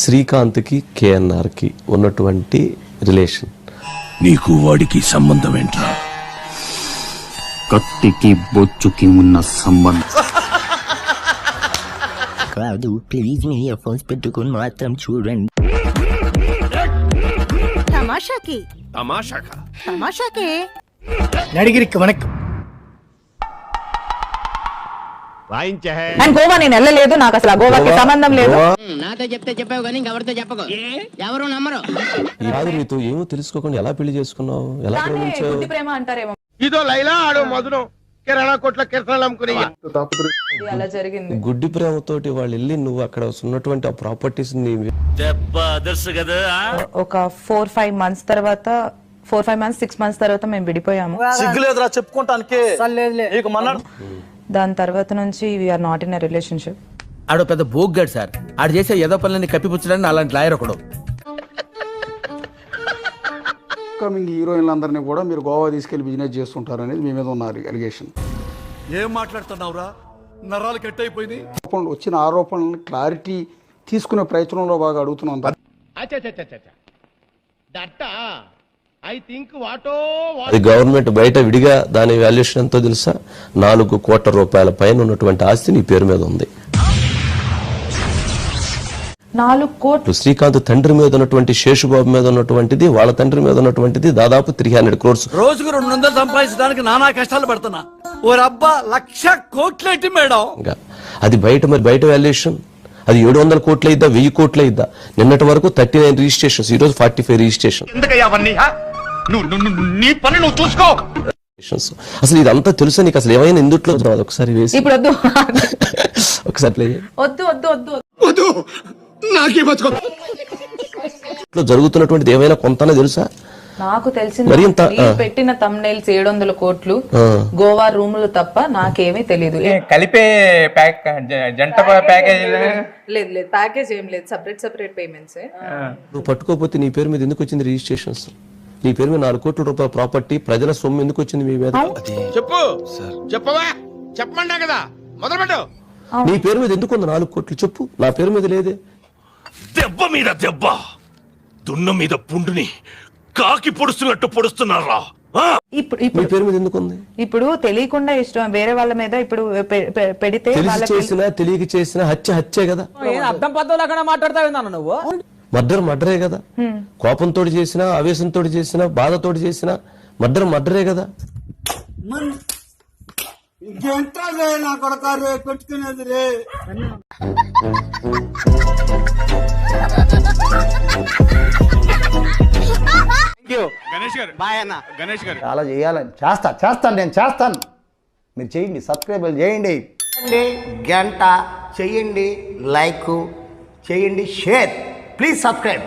శ్రీకాంత్కి కేఎన్ఆర్కి ఉన్నటువంటి రిలేషన్. నీకు వాడికి సంబంధం ఏంట్రా? కత్తికి బొచ్చుకి ఉన్న సంబంధం కాదు. ప్లీజ్ మీ ఇయర్ ఫోన్స్ పెట్టుకుని మాత్రం చూడండి. తమాషాకి తమాషాకే నడిగిరికి వనక్ అండ్ గోవా నేను వెళ్ళలేదు, నాకు అసలు గోవాకి సంబంధం లేదు. నాతో చెప్తే చెప్పావు కానీ ఎవరితో చెప్పకు, ఎవరు నమ్మరు. ఈ రాదు నీతో ఏమో తెలుసుకోకుండా ఎలా పెళ్లి చేసుకున్నావు, ఎలా ప్రేమించావు? గుడ్డి ప్రేమ అంటారేమో, ఇదో లైలా ఆడు మధురం కిరాణా కొట్ల కిరసనాలు అమ్ముకుని అలా జరిగింది. గుడ్డి ప్రేమతోటి వాళ్ళు వెళ్ళి నువ్వు అక్కడ ఉన్నటువంటి ఆ ప్రాపర్టీస్ ఒక 4-5 మంత్స్ తర్వాత 6 మంత్స్ తర్వాత మేము విడిపోయాము. సిగ్గులేదురా చెప్పుకుంటానికి. దాని తర్వాత నుంచి we are not in a relationship. ఆడు పెద్ద బోగ్గాడు సార్. ఆడు చేసే ఏదో పనులని కప్పిపుచ్చడానికి అలాంటి లాయర్ ఒకడు. అప్కమింగ్ హీరోయిన్లందరినీ కూడా మీరు గోవా తీసుకెళ్లి బిజినెస్ చేస్తుంటారు అనేది మీ మీద ఉన్న అలిగేషన్. ఏం మాట్లాడుతున్నావురా? నరాలు కట్ అయిపోయింది. వచ్చిన ఆరోపణలను క్లారిటీ తీసుకునే ప్రయత్నంలో బాగా అడుగుతున్నాం. అది గవర్నమెంట్ బయట విడిగా దాని వాల్యుయేషన్ ఎంతో తెలుసా? 4 కోట్ల రూపాయల పైన ఉన్నటువంటి ఆస్తి నీ పేరు మీద ఉంది. 4 కోట్లు. శ్రీకాంత్ తండ్రి మీద ఉన్నటువంటి శేషుబాబు మీద ఉన్నటువంటిది, వాళ్ళ తండ్రి మీద ఉన్నటువంటిది దాదాపు 300 crores. రోజుకు 200 సంపాదించడానికి నానా కష్టాలు పడుతున్నా. ఓ రబ్బా 1,00,000 కోట్లేంటి మేడం? అది బయట వాల్యుయేషన్ అది 700 కోట్లు అయిద్దా, 1000 కోట్లు అయిద్దా? నిన్నటి వరకు 39 రిజిస్ట్రేషన్స్, ఈ రోజు 45 రిజిస్ట్రేషన్. అసలు ఇదంతా తెలుసా నీకు? అసలు ఏమైనా ఇందుట్లో ఒకసారి వేసి ఇప్పుడు వద్దు, ఒకసారి ప్లే వద్దు వద్దు వద్దు జరుగుతున్నటువంటిది ఏమైనా కొంతనే తెలుసా? నాకు తెలిసింది పెట్టిన thumbnails 700 కోట్లు గోవా రూములు తప్ప నాకేమీ తెలియదు. కలిపే జంట ప్యాకేజ్ లేదు ప్యాకేజ్ ఏం లేదు, సెపరేట్ పేమెంట్స్. నువ్వు పట్టుకోకపోతే నీ పేరు మీద ఎందుకు వచ్చింది రిజిస్ట్రేషన్స్? నీ పేరు మీద 4 కోట్ల రూపాయల ప్రాపర్టీ, ప్రజల సొమ్ము ఎందుకు వచ్చింది మీ మీద? చెప్పు చెప్పవా, చెప్పమంటా కదా, మొదలు పెట్టు. నీ పేరు మీద ఎందుకు ఉంది 4 కోట్లు? చెప్పు. నా పేరు మీద లేదే. దెబ్బ మీద దెబ్బ, దున్న మీద పుండుని కాకి పొడుస్తున్నట్టు పొడుస్తున్నారా? మీ పేరు మీద ఎందుకు ఉంది? ఇప్పుడు తెలియకుండా ఇష్టం వేరే వాళ్ళ మీద ఇప్పుడు పెడితే చేసినా తెలియక చేసినా హత్యే కదా. అర్థం పద్ధతులు మాట్లాడతావు నువ్వు. మర్డరే కదా. కోపంతో చేసినా, ఆవేశంతో చేసినా, బాధతో చేసినా మర్డరే కదా. చాలా చేయాలని చేస్తాను నేను చేస్తాను. మీరు చేయండి, సబ్స్క్రైబ్ చేయండి, గంట చేయండి, లైక్ చేయండి, షేర్. Please subscribe.